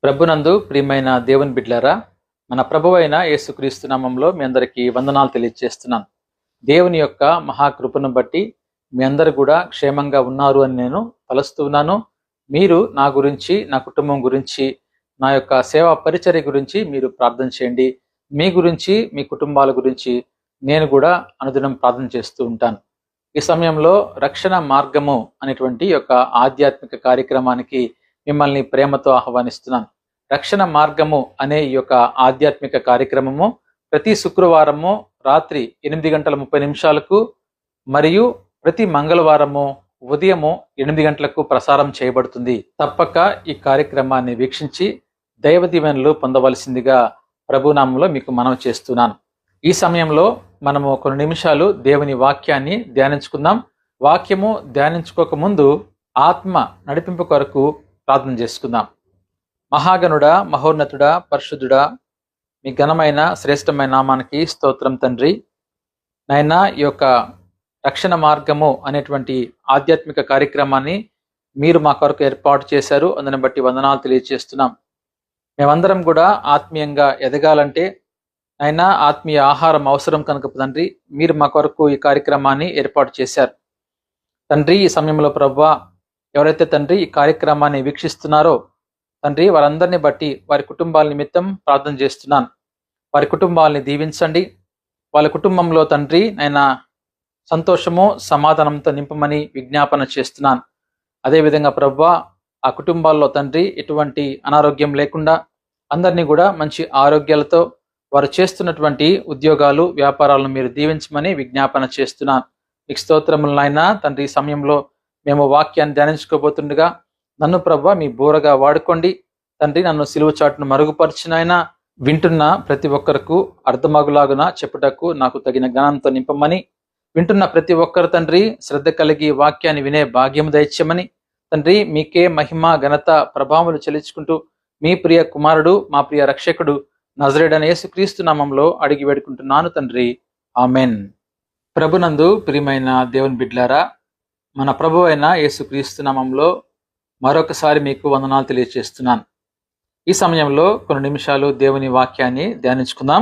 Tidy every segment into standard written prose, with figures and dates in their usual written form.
ప్రభునందు ప్రియమైన దేవుని బిడ్డలారా, మన ప్రభువైన యేసుక్రీస్తు నామంలో మీ అందరికీ వందనాలు తెలియజేస్తున్నాను. దేవుని యొక్క మహాకృపను బట్టి మీ అందరు కూడా క్షేమంగా ఉన్నారు అని నేను తలుస్తున్నాను. మీరు నా గురించి, నా కుటుంబం గురించి, నా యొక్క సేవా పరిచర్య గురించి మీరు ప్రార్థన చేయండి. మీ గురించి, మీ కుటుంబాల గురించి నేను కూడా అనుదినం ప్రార్థన చేస్తూ ఉంటాను. ఈ సమయంలో రక్షణ మార్గము అనేటువంటి యొక్క ఆధ్యాత్మిక కార్యక్రమానికి మిమ్మల్ని ప్రేమతో ఆహ్వానిస్తున్నాను. రక్షణ మార్గము అనే ఈ యొక్క ఆధ్యాత్మిక కార్యక్రమము ప్రతి శుక్రవారము రాత్రి 8:30 మరియు ప్రతి మంగళవారము ఉదయము 8 గంటలకు ప్రసారం చేయబడుతుంది. తప్పక ఈ కార్యక్రమాన్ని వీక్షించి దైవ దీవెనలు పొందవలసిందిగా ప్రభునామంలో మీకు మనవి చేస్తున్నాను. ఈ సమయంలో మనము కొన్ని నిమిషాలు దేవుని వాక్యాన్ని ధ్యానించుకుందాం. వాక్యము ధ్యానించుకోక ముందు ఆత్మ నడిపింపు కొరకు ప్రార్థన చేసుకుందాం. మహాగణుడా, మహోన్నతుడా, పరిశుద్ధుడా, మీ ఘనమైన శ్రేష్టమైన నామానికి స్తోత్రం తండ్రి. నాయనా, ఈ యొక్క రక్షణ మార్గము అనేటువంటి ఆధ్యాత్మిక కార్యక్రమాన్ని మీరు మా కొరకు ఏర్పాటు చేశారు. అందుని బట్టి వందనాలు తెలియజేస్తున్నాం. మేమందరం కూడా ఆత్మీయంగా ఎదగాలంటే నాయనా ఆత్మీయ ఆహారం అవసరం కనుక తండ్రి, మీరు మా కొరకు ఈ కార్యక్రమాన్ని ఏర్పాటు చేశారు తండ్రి. ఈ సమయంలో ప్రభువా, ఎవరైతే తండ్రి ఈ కార్యక్రమాన్ని వీక్షిస్తున్నారో తండ్రి, వారందరిని బట్టి వారి కుటుంబాల నిమిత్తం ప్రార్థన చేస్తున్నాను. వారి కుటుంబాలని దీవించండి. వాళ్ళ కుటుంబంలో తండ్రి నాయన సంతోషము, సమాధానంతో నింపమని విజ్ఞాపన చేస్తున్నాను. అదేవిధంగా ప్రభువా, ఆ కుటుంబాల్లో తండ్రి ఎటువంటి అనారోగ్యం లేకుండా అందరినీ కూడా మంచి ఆరోగ్యాలతో వారు చేస్తున్నటువంటి ఉద్యోగాలు, వ్యాపారాలను మీరు దీవించమని విజ్ఞాపన చేస్తున్నాను. మీకు స్తోత్రములు నాయన తండ్రి. ఈ సమయంలో మేము వాక్యాన్ని ధ్యానించుకోబోతుండగా నన్ను ప్రభువా మీ బోరగా వాడుకోండి తండ్రి. నన్ను సిలువ చాటును మరుగుపరిచిన వింటున్న ప్రతి ఒక్కరికి అర్థమగులాగున చెప్పుటకు నాకు తగిన జ్ఞానంతో నింపమని, వింటున్న ప్రతి ఒక్కరు తండ్రి శ్రద్ధ కలిగి వాక్యాన్ని వినే భాగ్యం దయచేయమని తండ్రి, మీకే మహిమ, ఘనత, ప్రభావములు చెల్లించుకుంటూ మీ ప్రియ కుమారుడు, మా ప్రియ రక్షకుడు నజరేయుడైన యేసుక్రీస్తు నామంలో అడిగి వేడుకుంటున్నాను తండ్రి. ఆమెన్. ప్రభునందు ప్రియమైన దేవుని బిడ్డలారా, మన ప్రభు అయిన యేసుక్రీస్తు నామంలో మరొకసారి మీకు వందనాలు తెలియజేస్తున్నాను. ఈ సమయంలో కొన్ని నిమిషాలు దేవుని వాక్యాన్ని ధ్యానించుకుందాం.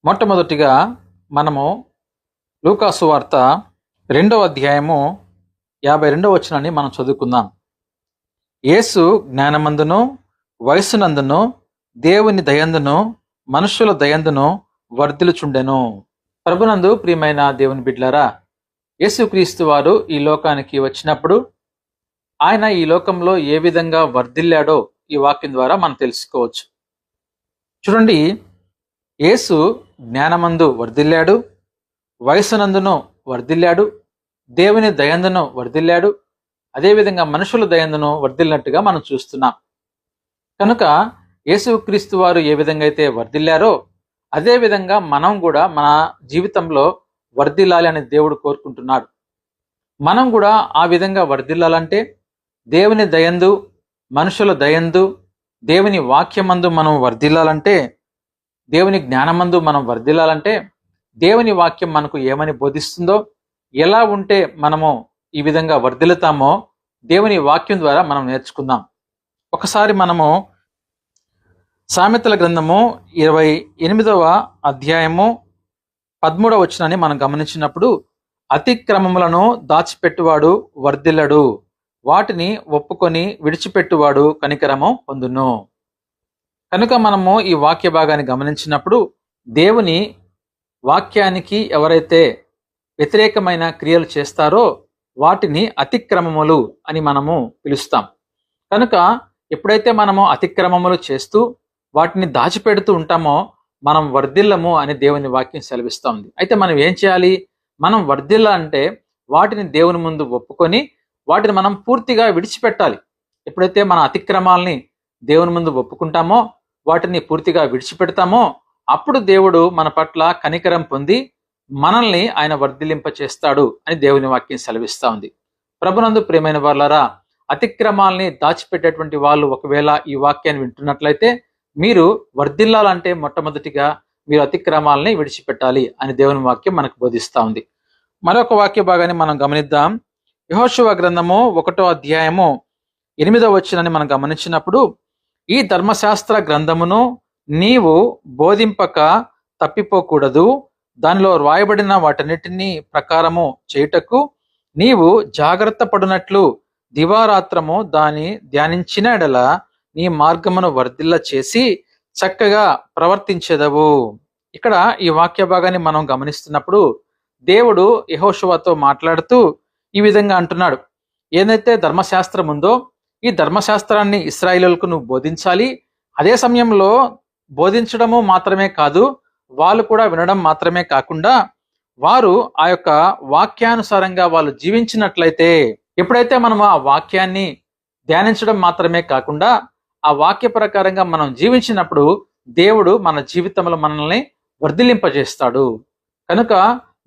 మొట్టమొదటిగా మనము లూకాసు వార్త 2వ అధ్యాయము 52వ వచనాన్ని మనం చదువుకుందాం. యేసు జ్ఞానమందును, వయస్సునందును, దేవుని దయందును, మనుషుల దయందును వర్ధిల్లుచుండెను. ప్రభునందు ప్రియమైన దేవుని బిడ్డలారా, యేసుక్రీస్తు వారు ఈ లోకానికి వచ్చినప్పుడు ఆయన ఈ లోకంలో ఏ విధంగా వర్ధిల్లాడో ఈ వాక్యం ద్వారా మనం తెలుసుకోవచ్చు. చూడండి, యేసు జ్ఞానమందు వర్ధిల్లాడు, వయస్సునందును వర్ధిల్లాడు, దేవుని దయందును వర్ధిల్లాడు, అదేవిధంగా మనుషుల దయందును వర్ధిల్లినట్టుగా మనం చూస్తున్నాం. కనుక యేసుక్రీస్తు వారు ఏ విధంగా అయితే వర్ధిల్లారో అదే విధంగా మనం కూడా మన జీవితంలో వర్ధిల్లాలి అని దేవుడు కోరుకుంటున్నాడు. మనం కూడా ఆ విధంగా వర్ధిల్లాలంటే దేవుని దయందు, మనుషుల దయందు, దేవుని వాక్యమందు మనం వర్ధిల్లాలంటే, దేవుని జ్ఞానమందు మనం వర్ధిల్లాలంటే దేవుని వాక్యం మనకు ఏమని బోధిస్తుందో, ఎలా ఉంటే మనము ఈ విధంగా వర్ధిల్లుతామో దేవుని వాక్యం ద్వారా మనం నేర్చుకుందాం. ఒకసారి మనము సామెతల గ్రంథము 28వ అధ్యాయము 13వ వచనాన్ని మనం గమనించినప్పుడు, అతిక్రమములను దాచిపెట్టువాడు వర్ధిల్లడు, వాటిని ఒప్పుకొని విడిచిపెట్టువాడు కనికరము పొందును. కనుక మనము ఈ వాక్య భాగాన్ని గమనించినప్పుడు దేవుని వాక్యానికి ఎవరైతే వ్యతిరేకమైన క్రియలు చేస్తారో వాటిని అతిక్రమములు అని మనము పిలుస్తాం. కనుక ఎప్పుడైతే మనము అతిక్రమములు చేస్తూ వాటిని దాచిపెడుతూ ఉంటామో మనం వర్ధిల్లము అని దేవుని వాక్యం సెలవిస్తూ ఉంది. అయితే మనం ఏం చేయాలి? మనం వర్ధిల్లాలంటే వాటిని దేవుని ముందు ఒప్పుకొని వాటిని మనం పూర్తిగా విడిచిపెట్టాలి. ఎప్పుడైతే మన అతిక్రమాలని దేవుని ముందు ఒప్పుకుంటామో, వాటిని పూర్తిగా విడిచిపెడతామో, అప్పుడు దేవుడు మన పట్ల కనికరం పొంది మనల్ని ఆయన వర్ధిల్లింప చేస్తాడు అని దేవుని వాక్యం సెలవిస్తూ ఉంది. ప్రభునందు ప్రియమైన వాళ్ళారా, అతిక్రమాలని దాచిపెట్టేటువంటి వాళ్ళు ఒకవేళ ఈ వాక్యాన్ని వింటున్నట్లయితే మీరు వర్ధిల్లాలంటే మొట్టమొదటిగా మీరు అతిక్రమాలని విడిచిపెట్టాలి అని దేవుని వాక్యం మనకు బోధిస్తూ ఉంది. మరొక వాక్య భాగాన్ని మనం గమనిద్దాం. యెహోషువ గ్రంథము 1వ అధ్యాయము 8వ వచనాన్ని మనం గమనించినప్పుడు, ఈ ధర్మశాస్త్ర గ్రంథమును నీవు బోధింపక తప్పిపోకూడదు. దానిలో వ్రాయబడిన వాటన్నిటినీ ప్రకారము చేయుటకు నీవు జాగ్రత్త పడునట్లు దివారాత్రము దాని ధ్యానించిన ఎడల నీ మార్గమును వర్ధిల్ల చేసి చక్కగా ప్రవర్తించెదవు. ఇక్కడ ఈ వాక్య భాగాన్ని మనం గమనిస్తున్నప్పుడు దేవుడు యెహోషువతో మాట్లాడుతూ ఈ విధంగా అంటున్నాడు, ఏదైతే ధర్మశాస్త్రం ఉందో ఈ ధర్మశాస్త్రాన్ని ఇశ్రాయేలులకు నువ్వు బోధించాలి. అదే సమయంలో బోధించడము మాత్రమే కాదు, వాళ్ళు కూడా వినడం మాత్రమే కాకుండా వారు ఆ యొక్క వాక్యానుసారంగా వాళ్ళు జీవించినట్లయితే, ఎప్పుడైతే మనం ఆ వాక్యాన్ని ధ్యానించడం మాత్రమే కాకుండా ఆ వాక్య ప్రకారంగా మనం జీవించినప్పుడు దేవుడు మన జీవితంలో మనల్ని వర్ధిల్లింపజేస్తాడు. కనుక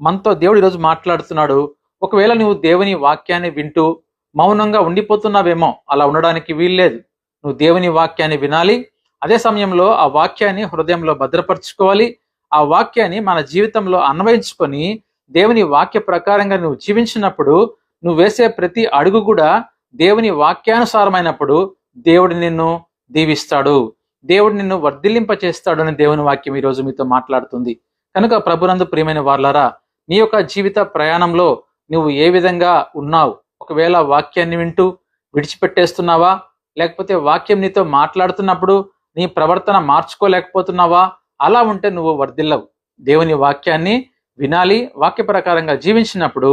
మనతో దేవుడు ఈరోజు మాట్లాడుతున్నాడు. ఒకవేళ నువ్వు దేవుని వాక్యాన్ని వింటూ మౌనంగా ఉండిపోతున్నావేమో, అలా ఉండడానికి వీల్లేదు. నువ్వు దేవుని వాక్యాన్ని వినాలి, అదే సమయంలో ఆ వాక్యాన్ని హృదయంలో భద్రపరచుకోవాలి. ఆ వాక్యాన్ని మన జీవితంలో అన్వయించుకొని దేవుని వాక్య ప్రకారంగా నువ్వు జీవించినప్పుడు నువ్వు వేసే ప్రతి అడుగు కూడా దేవుని వాక్యానుసారమైనప్పుడు దేవుడు నిన్ను దీవిస్తాడు, దేవుడు నిన్ను వర్ధిల్లింపచేస్తాడు అని దేవుని వాక్యం ఈరోజు మీతో మాట్లాడుతుంది. కనుక ప్రభునందు ప్రియమైన వార్లారా, నీ యొక్క జీవిత ప్రయాణంలో నువ్వు ఏ విధంగా ఉన్నావు? ఒకవేళ వాక్యాన్ని వింటూ విడిచిపెట్టేస్తున్నావా, లేకపోతే వాక్యం నీతో మాట్లాడుతున్నప్పుడు నీ ప్రవర్తన మార్చుకోలేకపోతున్నావా? అలా ఉంటే నువ్వు వర్ధిల్లవు. దేవుని వాక్యాన్ని వినాలి, వాక్య ప్రకారంగా జీవించినప్పుడు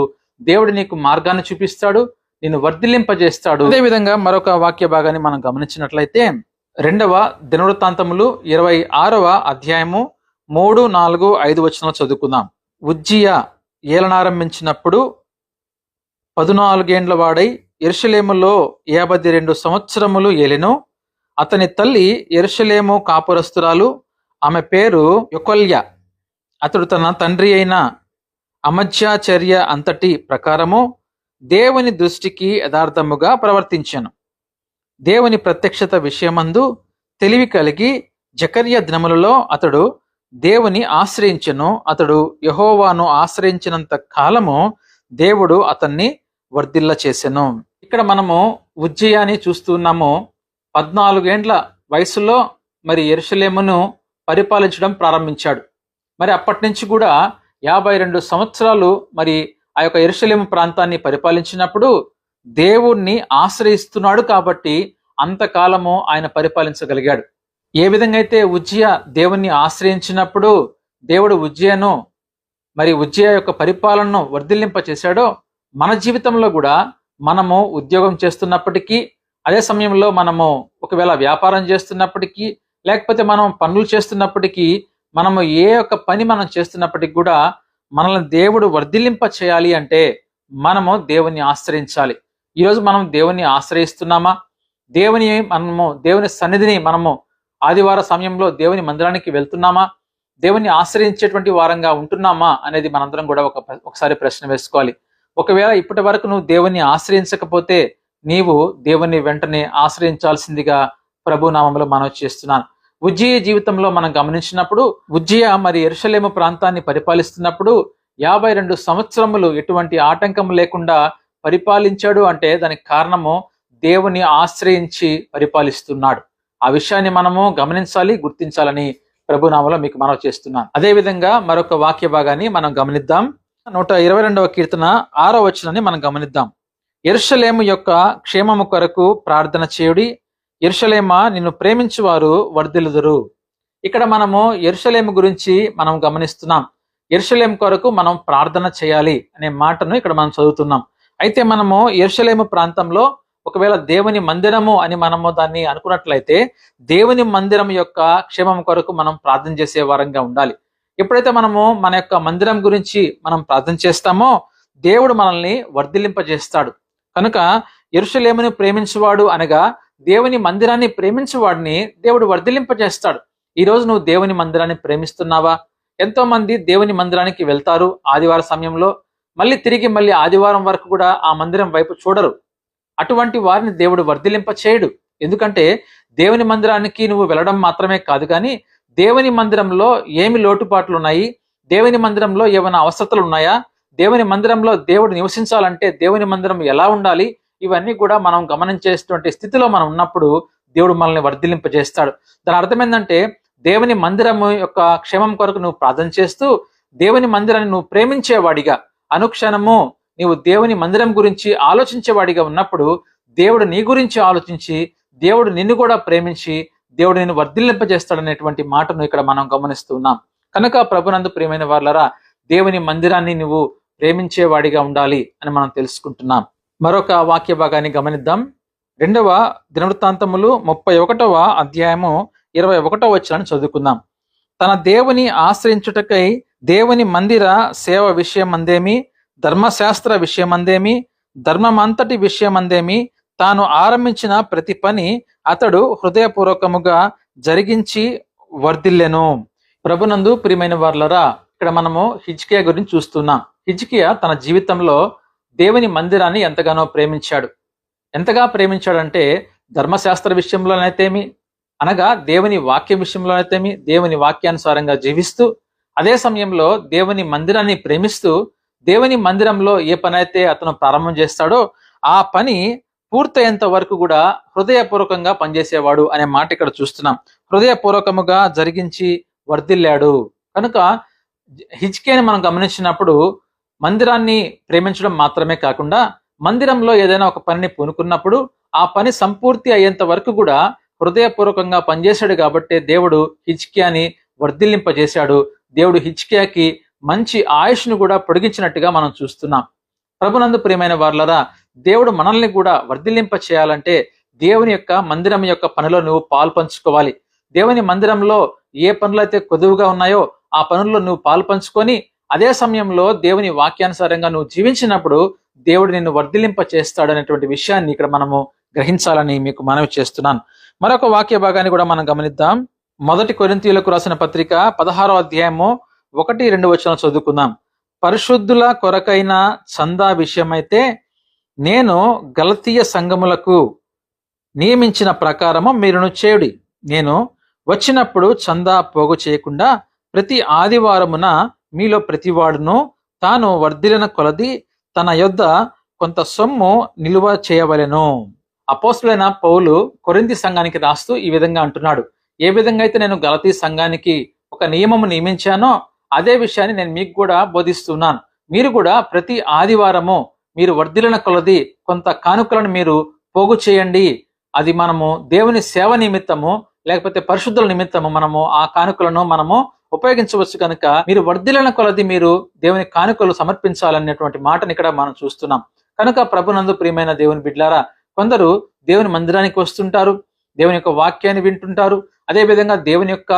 దేవుడు నీకు మార్గాన్ని చూపిస్తాడు, నిన్ను వర్ధిల్లింపజేస్తాడు. అదేవిధంగా మరొక వాక్య భాగాన్ని మనం గమనించినట్లయితే 2వ దినవృత్తాంతములు 26వ అధ్యాయము 3, 4, 5 వచనాలు చదువుకుందాం. ఉజ్జియా ఏలనారంభించినప్పుడు 14 ఏండ్ల వాడై యెరూషలేములో 52 సంవత్సరములు ఏలెను. అతని తల్లి యెరూషలేము కాపురస్తురాలు, ఆమె పేరు యొకొల్య. అతడు తన తండ్రి అయిన అమజ్యాచర్య అంతటి ప్రకారము దేవుని దృష్టికి యథార్థముగా ప్రవర్తించెను. దేవుని ప్రత్యక్షత విషయమందు తెలివి కలిగి జకర్య దినములలో అతడు దేవుని ఆశ్రయించెను. అతడు యెహోవాను ఆశ్రయించినంత కాలము దేవుడు అతన్ని వర్ధిల్ల చేసెను. ఇక్కడ మనము ఉజ్జియాని చూస్తున్నాము. 14 ఏండ్ల వయసులో మరి యెరూషలేమును పరిపాలించడం ప్రారంభించాడు. మరి అప్పటి నుంచి కూడా 52 సంవత్సరాలు మరి ఆ యొక్క యెరూషలేము ప్రాంతాన్ని పరిపాలించినప్పుడు దేవుణ్ణి ఆశ్రయిస్తున్నాడు కాబట్టి అంతకాలము ఆయన పరిపాలించగలిగాడు. ఏ విధంగా అయితే ఉజ్జియా దేవుణ్ణి ఆశ్రయించినప్పుడు దేవుడు ఉజ్జియా యొక్క పరిపాలనను వర్ధిల్లింప చేశాడో, మన జీవితంలో కూడా మనము ఉద్యోగం చేస్తున్నప్పటికీ, అదే సమయంలో మనము ఒకవేళ వ్యాపారం చేస్తున్నప్పటికీ, లేకపోతే మనం పనులు చేస్తున్నప్పటికీ, మనము ఏ యొక్క పని మనం చేస్తున్నప్పటికీ కూడా మనల్ని దేవుడు వర్ధిల్లింప చేయాలి అంటే మనము దేవుని ఆశ్రయించాలి. ఈరోజు మనం దేవుని ఆశ్రయిస్తున్నామా? దేవుని సన్నిధిని మనము ఆదివార సమయంలో దేవుని మందిరానికి వెళ్తున్నామా? దేవుని ఆశ్రయించేటువంటి వారంగా ఉంటున్నామా అనేది మనందరం కూడా ఒకసారి ప్రశ్న వేసుకోవాలి. ఒకవేళ ఇప్పటి వరకు నువ్వు దేవుని ఆశ్రయించకపోతే నీవు దేవుని వెంటనే ఆశ్రయించాల్సిందిగా ప్రభు నామములో మనవి చేస్తున్నాను. ఉజ్జియా జీవితంలో మనం గమనించినప్పుడు ఉజ్జియా మరి యెరూషలేము ప్రాంతాన్ని పరిపాలిస్తున్నప్పుడు 52 సంవత్సరములు ఎటువంటి ఆటంకం లేకుండా పరిపాలించాడు అంటే దానికి కారణము దేవుని ఆశ్రయించి పరిపాలిస్తున్నాడు. ఆ విషయాన్ని మనము గమనించాలి, గుర్తించాలని ప్రభు నామములో మీకు మనవి చేస్తున్నాను. అదేవిధంగా మరొక వాక్య భాగాన్ని మనం గమనిద్దాం. 122వ కీర్తన 6వ వచనాన్ని మనం గమనిద్దాం. యెరూషలేము యొక్క క్షేమము కొరకు ప్రార్థన చేయుడి, యెరూషలేమా నిన్ను ప్రేమించువారు వర్ధిల్లుదురు. ఇక్కడ మనము యెరూషలేము గురించి మనం గమనిస్తున్నాం. యెరూషలేము కొరకు మనం ప్రార్థన చేయాలి అనే మాటను ఇక్కడ మనం చదువుతున్నాం. అయితే మనము యెరూషలేము ప్రాంతంలో ఒకవేళ దేవుని మందిరము అని మనము దాన్ని అనుకున్నట్లయితే దేవుని మందిరం యొక్క క్షేమం కొరకు మనం ప్రార్థన చేసే వారంగా ఉండాలి. ఎప్పుడైతే మనము మన యొక్క మందిరం గురించి మనం ప్రార్థన చేస్తామో దేవుడు మనల్ని వర్ధిల్లింపజేస్తాడు. కనుక యెరూషలేమును ప్రేమించువాడు అనగా దేవుని మందిరాన్ని ప్రేమించువాడిని దేవుడు వర్ధిల్లింపజేస్తాడు. ఈరోజు నువ్వు దేవుని మందిరాన్ని ప్రేమిస్తున్నావా? ఎంతో మంది దేవుని మందిరానికి వెళ్తారు ఆదివార సమయంలో, మళ్ళీ ఆదివారం వరకు కూడా ఆ మందిరం వైపు చూడరు. అటువంటి వారిని దేవుడు వర్ధిల్లింప చేయడు. ఎందుకంటే దేవుని మందిరానికి నువ్వు వెళ్ళడం మాత్రమే కాదు, కానీ దేవుని మందిరంలో ఏమి లోటుపాట్లు ఉన్నాయి, దేవుని మందిరంలో ఏమైనా అవసరతలు ఉన్నాయా, దేవుని మందిరంలో దేవుడు నివసించాలంటే దేవుని మందిరం ఎలా ఉండాలి, ఇవన్నీ కూడా మనం గమనించేటువంటి స్థితిలో మనం ఉన్నప్పుడు దేవుడు మనల్ని వర్ధిల్లింపజేస్తాడు. దాని అర్థం ఏంటంటే దేవుని మందిరము యొక్క క్షేమం కొరకు నువ్వు ప్రార్థన చేస్తూ దేవుని మందిరాన్ని నువ్వు ప్రేమించేవాడిగా, అనుక్షణము నీవు దేవుని మందిరం గురించి ఆలోచించేవాడిగా ఉన్నప్పుడు దేవుడు నీ గురించి ఆలోచించి దేవుడు నిన్ను కూడా ప్రేమించి దేవుడు నిన్ను వర్ధిల్లింపజేస్తాడనేటువంటి మాటను ఇక్కడ మనం గమనిస్తున్నాం. కనుక ప్రభునందు ప్రియమైన వారలారా, దేవుని మందిరాన్ని నువ్వు ప్రేమించేవాడిగా ఉండాలి అని మనం తెలుసుకుంటున్నాం. మరొక వాక్య భాగాన్ని గమనిద్దాం. 2వ దినవృత్తాంతములు 31వ అధ్యాయము 21వ వచనాన్ని చదువుకుందాం. తన దేవుని ఆశ్రయించుటకై దేవుని మందిర సేవ విషయమందేమి, ధర్మశాస్త్ర విషయమందేమి, ధర్మమంతటి విషయమందేమి తాను ఆరంభించిన ప్రతి పని అతడు హృదయపూర్వకముగా జరిగించి వర్ధిల్లెను. ప్రభునందు ప్రియమైన వారలారా, ఇక్కడ మనము హిజ్కియా గురించి చూస్తున్నాం. హిజ్కియా తన జీవితంలో దేవుని మందిరాన్ని ఎంతగానో ప్రేమించాడు. ఎంతగా ప్రేమించాడంటే ధర్మశాస్త్ర విషయంలోనైతేమి, అనగా దేవుని వాక్య విషయంలోనైతేమి, దేవుని వాక్యానుసారంగా జీవిస్తూ అదే సమయంలో దేవుని మందిరాన్ని ప్రేమిస్తూ దేవుని మందిరంలో ఏ పని అయితే అతను ప్రారంభం చేస్తాడో ఆ పని పూర్తయ్యేంత వరకు కూడా హృదయపూర్వకంగా పనిచేసేవాడు అనే మాట ఇక్కడ చూస్తున్నాం. హృదయపూర్వకముగా జరిగించి వర్ధిల్లాడు. కనుక హిజ్కియాని మనం గమనించినప్పుడు మందిరాన్ని ప్రేమించడం మాత్రమే కాకుండా మందిరంలో ఏదైనా ఒక పనిని పూనుకున్నప్పుడు ఆ పని సంపూర్తి అయ్యేంత వరకు కూడా హృదయపూర్వకంగా పనిచేశాడు. కాబట్టి దేవుడు హిజ్కియాని వర్ధిల్లింపజేశాడు. దేవుడు హిజ్కియాకి మంచి ఆయుష్ను కూడా పొడిగించినట్టుగా మనం చూస్తున్నాం. ప్రభునందు ప్రియమైన వారలారా, దేవుడు మనల్ని కూడా వర్ధిల్లింప చేయాలంటే దేవుని యొక్క మందిరం యొక్క పనిలో నువ్వు పాలు పంచుకోవాలి. దేవుని మందిరంలో ఏ పనులైతే కొదువుగా ఉన్నాయో ఆ పనుల్లో నువ్వు పాలు పంచుకొని అదే సమయంలో దేవుని వాక్యానుసారంగా నువ్వు జీవించినప్పుడు దేవుడు నిన్ను వర్ధిల్లింప చేస్తాడు అనేటువంటి విషయాన్ని ఇక్కడ మనము గ్రహించాలని మీకు మనవి చేస్తున్నాను. మరొక వాక్య భాగాన్ని కూడా మనం గమనిద్దాం. 1 కొరింథీయులకు రాసిన పత్రిక 16వ అధ్యాయము 1-2 వచనాలు చదువుకుందాం. పరిశుద్ధుల కొరకైన చందా విషయమైతే నేను గలతీయ సంఘములకు నియమించిన ప్రకారము మీరును చేయుడి. నేను వచ్చినప్పుడు చందా పోగు చేయకుండా ప్రతి ఆదివారమున మీలో ప్రతివాడును తాను వర్ధిల్లిన కొలది తన యొద్ద కొంత సొమ్ము నిలువ చేయవలెను. అపోస్తులైన పౌలు కొరింథీ సంఘానికి రాస్తూ ఈ విధంగా అంటున్నాడు. ఏ విధంగా అయితే నేను గలతీ సంఘానికి ఒక నియమము నియమించానో అదే విషయాన్ని నేను మీకు కూడా బోధిస్తున్నాను. మీరు కూడా ప్రతి ఆదివారము మీరు వర్ధిల్లిన కొలది కొంత కానుకలను మీరు పోగు చేయండి. అది మనము దేవుని సేవ నిమిత్తము లేకపోతే పరిశుద్ధుల నిమిత్తము మనము ఆ కానుకలను మనము ఉపయోగించవచ్చు. కనుక మీరు వర్ధిల్లిన కొలది మీరు దేవుని కానుకలు సమర్పించాలనేటువంటి మాటని ఇక్కడ మనం చూస్తున్నాం. కనుక ప్రభునందు ప్రియమైన దేవుని బిడ్డలారా, కొందరు దేవుని మందిరానికి వస్తుంటారు, దేవుని యొక్క వాక్యాన్ని వింటుంటారు, అదేవిధంగా దేవుని యొక్క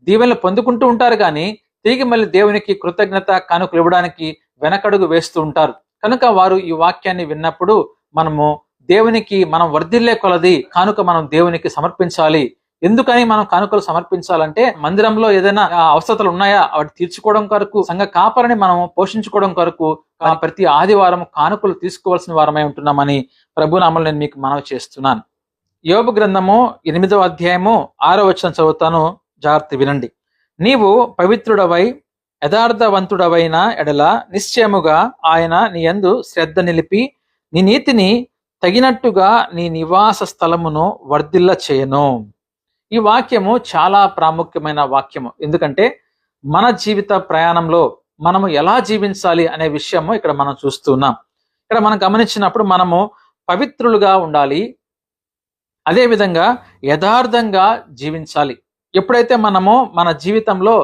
దీవెనలు పొందుకుంటూ ఉంటారు, కానీ తిరిగి మళ్ళీ దేవునికి కృతజ్ఞత కానుకలు ఇవ్వడానికి వెనకడుగు వేస్తూ ఉంటారు. కనుక వారు ఈ వాక్యాన్ని విన్నప్పుడు మనము దేవునికి మనం వర్ధిల్లే కొలది కానుక మనం దేవునికి సమర్పించాలి. ఎందుకని మనం కానుకలు సమర్పించాలంటే మందిరంలో ఏదైనా అవసరతలు ఉన్నాయా వాటి తీర్చుకోవడం కొరకు, సంఘ కాపరిని మనం పోషించుకోవడం కొరకు ప్రతి ఆదివారం కానుకలు తీసుకోవాల్సిన వారమై ఉంటున్నామని ప్రభునామములో నేను మీకు మనవి చేస్తున్నాను. యోబు గ్రంథము 8వ అధ్యాయము 6వ వచనం చదువుతాను, జాగ్రత్త వినండి. నీవు పవిత్రుడవై యథార్థవంతుడవైన ఎడల నిశ్చయముగా ఆయన నీ యందు శ్రద్ధ నిలిపి నీ నీతిని తగినట్టుగా నీ నివాస స్థలమును వర్ధిల్ల చేయను. ఈ వాక్యము చాలా ప్రాముఖ్యమైన వాక్యము. ఎందుకంటే మన జీవిత ప్రయాణంలో మనము ఎలా జీవించాలి అనే విషయము ఇక్కడ మనం చూస్తున్నాం. ఇక్కడ మనం గమనించినప్పుడు మనము పవిత్రులుగా ఉండాలి, అదేవిధంగా యథార్థంగా జీవించాలి. ఎప్పుడైతే మనము మన జీవితంలో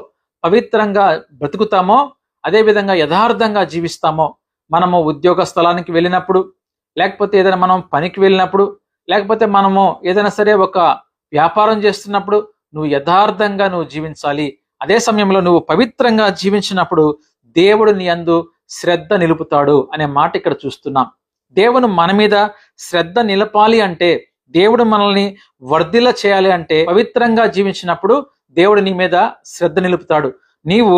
పవిత్రంగా బ్రతుకుతామో, అదేవిధంగా యథార్థంగా జీవిస్తామో, మనము ఉద్యోగ స్థలానికి వెళ్ళినప్పుడు, లేకపోతే ఏదైనా మనం పనికి వెళ్ళినప్పుడు, లేకపోతే మనము ఏదైనా సరే ఒక వ్యాపారం చేస్తున్నప్పుడు నువ్వు యథార్థంగా నువ్వు జీవించాలి. అదే సమయంలో నువ్వు పవిత్రంగా జీవించినప్పుడు దేవుడు నీ యందు శ్రద్ధ నిలుపుతాడు అనే మాట ఇక్కడ చూస్తున్నాం. దేవుడు మన మీద శ్రద్ధ నిలపాలి అంటే, దేవుడు మనల్ని వర్ధిల్ల చేయాలి అంటే పవిత్రంగా జీవించినప్పుడు దేవుడు నీ మీద శ్రద్ధ నిలుపుతాడు. నీవు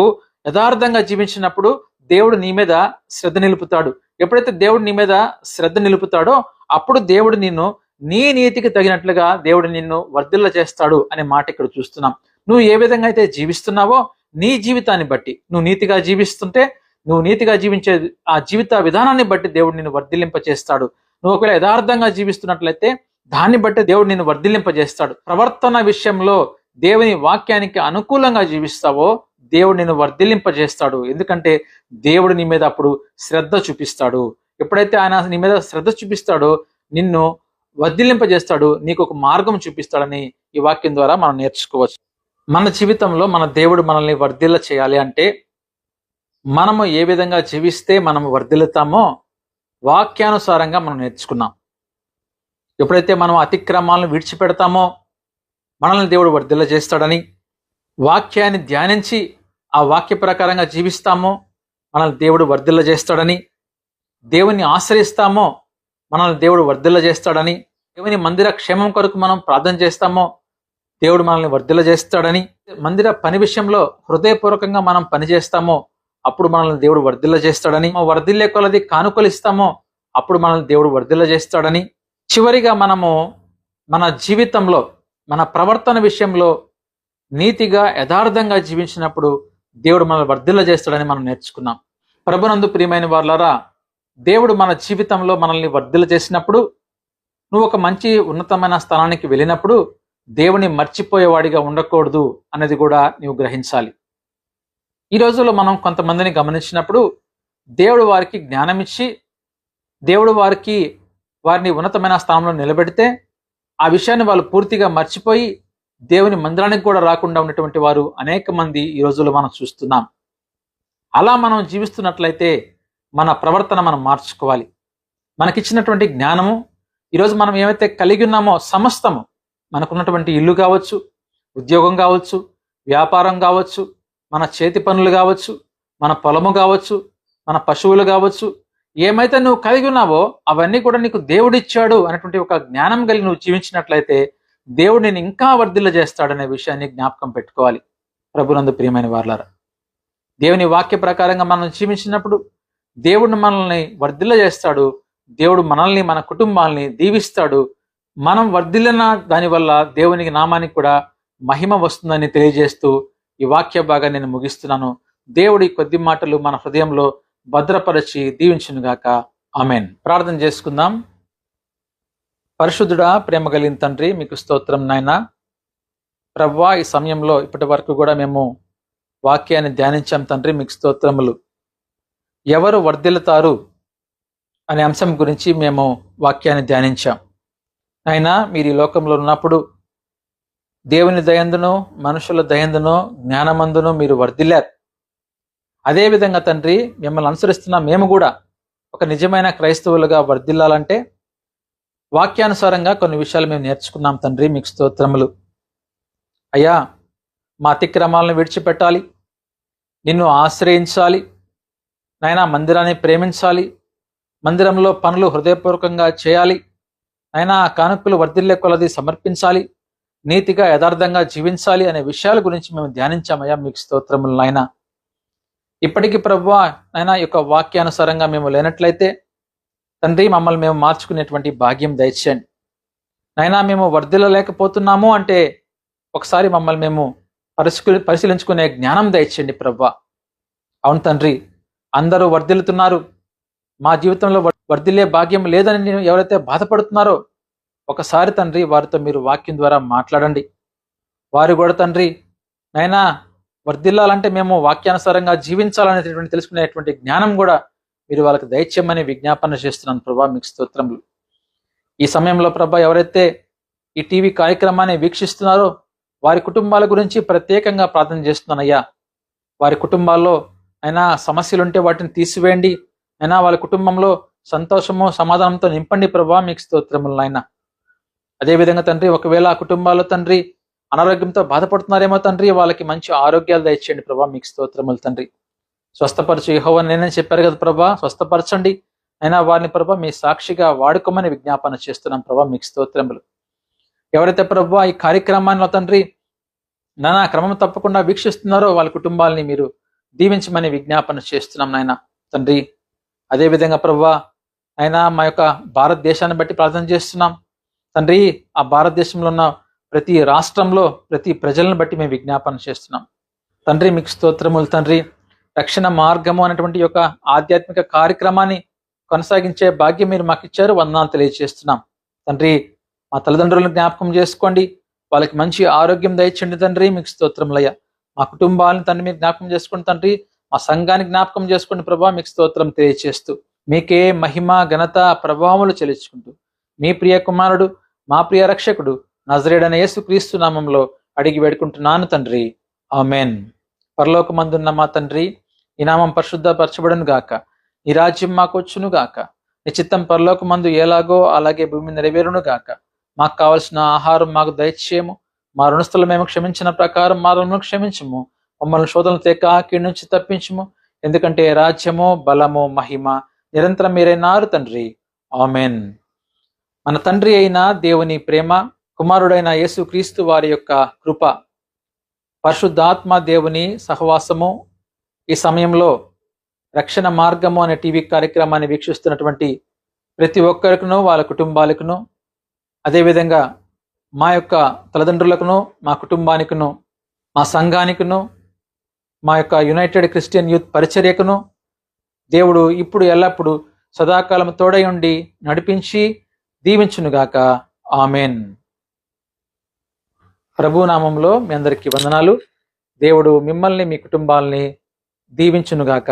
యథార్థంగా జీవించినప్పుడు దేవుడు నీ మీద శ్రద్ధ నిలుపుతాడు. ఎప్పుడైతే దేవుడు నీ మీద శ్రద్ధ నిలుపుతాడో అప్పుడు దేవుడు నిన్ను నీ నీతికి తగినట్లుగా దేవుడు నిన్ను వర్ధిల్ల చేస్తాడు అనే మాట ఇక్కడ చూస్తున్నాం. నువ్వు ఏ విధంగా అయితే జీవిస్తున్నావో నీ జీవితాన్ని బట్టి, నువ్వు నీతిగా జీవిస్తుంటే నువ్వు నీతిగా జీవించే ఆ జీవిత విధానాన్ని బట్టి దేవుడు నిన్ను వర్ధిల్లింప చేస్తాడు. నువ్వు ఒకవేళ యథార్థంగా జీవిస్తున్నట్లయితే దాన్ని బట్టి దేవుడు నిన్ను వర్ధిల్లింపజేస్తాడు. ప్రవర్తన విషయంలో దేవుని వాక్యానికి అనుకూలంగా జీవిస్తావో దేవుడు నిన్ను వర్ధిల్లింపజేస్తాడు. ఎందుకంటే దేవుడు నీ మీద అప్పుడు శ్రద్ధ చూపిస్తాడు. ఎప్పుడైతే ఆయన నీ మీద శ్రద్ధ చూపిస్తాడో నిన్ను వర్ధిల్లింపజేస్తాడు, నీకు ఒక మార్గం చూపిస్తాడని ఈ వాక్యం ద్వారా మనం నేర్చుకోవచ్చు. మన జీవితంలో మన దేవుడు మనల్ని వర్ధిల్ల చేయాలి అంటే మనము ఏ విధంగా జీవిస్తే మనము వర్ధిల్లుతామో వాక్యానుసారంగా మనం నేర్చుకున్నాం. ఎప్పుడైతే మనం అతిక్రమాలను విడిచిపెడతామో మనల్ని దేవుడు వర్ధిల్ల చేస్తాడని, వాక్యాన్ని ధ్యానించి ఆ వాక్య ప్రకారంగా జీవిస్తామో మనల్ని దేవుడు వర్ధిల్ల చేస్తాడని, దేవుని ఆశ్రయిస్తామో మనల్ని దేవుడు వర్ధిల్ల చేస్తాడని, దేవుని మందిర క్షేమం కొరకు మనం ప్రార్థన చేస్తామో దేవుడు మనల్ని వర్ధిల్ల చేస్తాడని, మందిర పని విషయంలో హృదయపూర్వకంగా మనం పని చేస్తామో అప్పుడు మనల్ని దేవుడు వర్ధిల్ల చేస్తాడని, వర్ధిల్లే కొలది కానుకలు ఇస్తామో అప్పుడు మనల్ని దేవుడు వర్ధిల్ల చేస్తాడని, చివరిగా మనము మన జీవితంలో మన ప్రవర్తన విషయంలో నీతిగా యథార్థంగా జీవించినప్పుడు దేవుడు మనల్ని వర్ధిల్ల చేస్తాడని మనం నేర్చుకున్నాం. ప్రభునందు ప్రియమైన వారులారా, దేవుడు మన జీవితంలో మనల్ని వర్ధిల్ల చేసినప్పుడు, నువ్వు ఒక మంచి ఉన్నతమైన స్థానానికి వెళ్ళినప్పుడు దేవుని మర్చిపోయేవాడిగా ఉండకూడదు అనేది కూడా నీవు గ్రహించాలి. ఈ రోజుల్లో మనం కొంతమందిని గమనించినప్పుడు దేవుడు వారికి జ్ఞానం ఇచ్చి దేవుడు వారిని ఉన్నతమైన స్థానంలో నిలబెడితే ఆ విషయాన్ని వాళ్ళు పూర్తిగా మర్చిపోయి దేవుని మందిరానికి కూడా రాకుండా ఉన్నటువంటి వారు అనేక మంది ఈ రోజుల్లో మనం చూస్తున్నాం. అలా మనం జీవిస్తున్నట్లయితే మన ప్రవర్తన మనం మార్చుకోవాలి. మనకిచ్చినటువంటి జ్ఞానము, ఈరోజు మనం ఏమైతే కలిగి ఉన్నామో సమస్తము, మనకున్నటువంటి ఇల్లు కావచ్చు, ఉద్యోగం కావచ్చు, వ్యాపారం కావచ్చు, మన చేతి పనులు కావచ్చు, మన పొలము కావచ్చు, మన పశువులు కావచ్చు, ఏమైతే నువ్వు కలిగి ఉన్నావో అవన్నీ కూడా నీకు దేవుడిచ్చాడు అనేటువంటి ఒక జ్ఞానం కలిగి నువ్వు జీవించినట్లయితే దేవుడు నేను ఇంకా వర్ధిల్ల చేస్తాడనే విషయాన్ని జ్ఞాపకం పెట్టుకోవాలి. ప్రభునందు ప్రియమైన వారులారా, దేవుని వాక్య ప్రకారంగా మనం జీవించినప్పుడు దేవుడు మనల్ని వర్ధిల్ల చేస్తాడు. దేవుడు మనల్ని, మన కుటుంబాలని దీవిస్తాడు. మనం వర్ధిల్లిన దానివల్ల దేవునికి నామానికి కూడా మహిమ వస్తుందని తెలియజేస్తూ ఈ వాక్య భాగాన్ని నేను ముగిస్తున్నాను. దేవుడి కొద్ది మాటలు మన హృదయంలో భద్రపరిచి దీవించునుగాక. ఆమెన్. ప్రార్థన చేసుకుందాం. పరిశుద్ధుడా, ప్రేమ కలిగిన తండ్రి, మీకు స్తోత్రం నాయన. ప్రభువా, ఈ సమయంలో ఇప్పటి వరకు కూడా మేము వాక్యాన్ని ధ్యానించాం తండ్రి, మీకు స్తోత్రములు. ఎవరు వర్ధిల్లుతారు అనే అంశం గురించి మేము వాక్యాన్ని ధ్యానించాం. అయినా మీరు ఈ లోకంలో ఉన్నప్పుడు దేవుని దయందును మనుషుల దయందును జ్ఞానమందును మీరు వర్ధిల్లారు. అదేవిధంగా తండ్రి, మిమ్మల్ని అనుసరిస్తున్న మేము కూడా ఒక నిజమైన క్రైస్తవులుగా వర్ధిల్లాలంటే వాక్యానుసారంగా కొన్ని విషయాలు మేము నేర్చుకున్నాం తండ్రి, మీకు స్తోత్రములు. అయ్యా, మా అతిక్రమాలను విడిచిపెట్టాలి, నిన్ను ఆశ్రయించాలి నాయనా, మందిరాన్ని ప్రేమించాలి, మందిరంలో పనులు హృదయపూర్వకంగా చేయాలి నాయనా, కానుకలు వర్ధిల్లే కొలది సమర్పించాలి, నీతిగా యథార్థంగా జీవించాలి అనే విషయాల గురించి మేము ధ్యానించామయ్యా, మీకు స్తోత్రములు నాయన. ఇప్పటికీ ప్రభువా నాయనా, ఈ యొక్క వాక్యానుసారంగా మేము లేనట్లయితే తండ్రి మమ్మల్ని మేము మార్చుకునేటువంటి భాగ్యం దయచేయండి నాయనా. మేము వర్ధిల్లలేకపోతున్నాము అంటే ఒకసారి మమ్మల్ని మేము పరిశీలించుకునే జ్ఞానం దయచేయండి ప్రభువా. అవును తండ్రి, అందరూ వర్ధిల్లుతున్నారు, మా జీవితంలో వర్ధిల్లే భాగ్యం లేదని ఎవరైతే బాధపడుతున్నారో ఒకసారి తండ్రి వారితో మీరు వాక్యం ద్వారా మాట్లాడండి. వారు కూడా తండ్రి నైనా వర్ధిల్లాలంటే మేము వాక్యానుసారంగా జీవించాలనేటువంటి తెలుసుకునేటువంటి జ్ఞానం కూడా మీరు వాళ్ళకి దయచేయమని విజ్ఞాపన చేస్తున్నాను ప్రభా, మీకు స్తోత్రములు. ఈ సమయంలో ప్రభా ఎవరైతే ఈ టీవీ కార్యక్రమాన్ని వీక్షిస్తున్నారో వారి కుటుంబాల గురించి ప్రత్యేకంగా ప్రార్థన చేస్తున్నానయ్యా. వారి కుటుంబాల్లో అయినా సమస్యలుంటే వాటిని తీసివేయండి అయినా, వాళ్ళ కుటుంబంలో సంతోషము సమాధానంతో నింపండి ప్రభా, మీకు స్తోత్రములు నాయన. అదేవిధంగా తండ్రి, ఒకవేళ ఆ కుటుంబాల్లో తండ్రి అనారోగ్యంతో బాధపడుతున్నారేమో తండ్రి, వాళ్ళకి మంచి ఆరోగ్యాలు దయచేయండి ప్రభా, మీకు స్తోత్రములు తండ్రి. స్వస్థపరచు యెహోవా నేనని చెప్పారు కదా ప్రభా, స్వస్థపరచండి అయినా వారిని ప్రభా మీ సాక్షిగా వాడుకోమని విజ్ఞాపన చేస్తున్నాం ప్రభా, మీకు స్తోత్రములు. ఎవరైతే ప్రభా ఈ కార్యక్రమాల్లో తండ్రి నానా క్రమం తప్పకుండా వీక్షిస్తున్నారో వాళ్ళ కుటుంబాలని మీరు దీవించమని విజ్ఞాపన చేస్తున్నాం నాయన తండ్రి. అదేవిధంగా ప్రభా అయినా మా యొక్క భారతదేశాన్ని బట్టి ప్రార్థన చేస్తున్నాం తండ్రి. ఆ భారతదేశంలో ఉన్న ప్రతి రాష్ట్రంలో ప్రతి ప్రజలను బట్టి మేము విజ్ఞాపన చేస్తున్నాం తండ్రి, మీకు స్తోత్రములు తండ్రి. రక్షణ మార్గము అనేటువంటి యొక్క ఆధ్యాత్మిక కార్యక్రమాన్ని కొనసాగించే భాగ్యం మీరు మాకు ఇచ్చారు, వందనాలు తెలియజేస్తున్నాం తండ్రి. మా తల్లిదండ్రులను జ్ఞాపకం చేసుకోండి, వాళ్ళకి మంచి ఆరోగ్యం దయచండి తండ్రి. మీకు స్తోత్రములయ్యా. మా కుటుంబాలను తండ్రి మీరు జ్ఞాపకం చేసుకోండి తండ్రి. మా సంఘాన్ని జ్ఞాపకం చేసుకోండి ప్రభా. మీకు స్తోత్రం తెలియచేస్తూ మీకే మహిమ ఘనత ప్రభావములు చెల్లించుకుంటూ మీ ప్రియ కుమారుడు మా ప్రియ రక్షకుడు నజరేయుడైన యేసుక్రీస్తు నామంలో అడిగి వేడుకుంటున్నాను తండ్రి. ఆమెన్. పరలోకమందున్న మా తండ్రి, ఈ నామం పరిశుద్ధపరచబడును గాక. నీ రాజ్యం మాకు వచ్చును గాక. నీ చిత్తం పరలోకమందు ఎలాగో అలాగే భూమి నెరవేరును గాక. మాకు కావలసిన ఆహారం మాకు దయచేయము. మా రుణస్థులు మేము క్షమించిన ప్రకారం మా రుణములను క్షమించము. మమ్మల్ని శోధనలు తేక కీడు నుంచి తప్పించము. ఎందుకంటే రాజ్యము బలము మహిమ నిరంతరం మీరైనారు తండ్రి. ఆమెన్. మన తండ్రి అయిన దేవుని ప్రేమ, కుమారుడైన యేసుక్రీస్తు వారి యొక్క కృప, పరిశుద్ధాత్మ దేవుని సహవాసము ఈ సమయంలో రక్షణ మార్గము అనే టీవీ కార్యక్రమాన్ని వీక్షిస్తున్నటువంటి ప్రతి ఒక్కరికును, వాళ్ళ కుటుంబాలకును, అదేవిధంగా మా యొక్క తల్లిదండ్రులకును, మా కుటుంబానికిను, మా సంఘానికిను, మా యొక్క యునైటెడ్ క్రిస్టియన్ యూత్ పరిచర్యకును దేవుడు ఇప్పుడు ఎల్లప్పుడూ సదాకాలం తోడై ఉండి నడిపించి దీవించునుగాక. ఆమెన్. ప్రభు నామంలో మీ అందరికీ వందనాలు. దేవుడు మిమ్మల్ని మీ కుటుంబాలని దీవించునుగాక.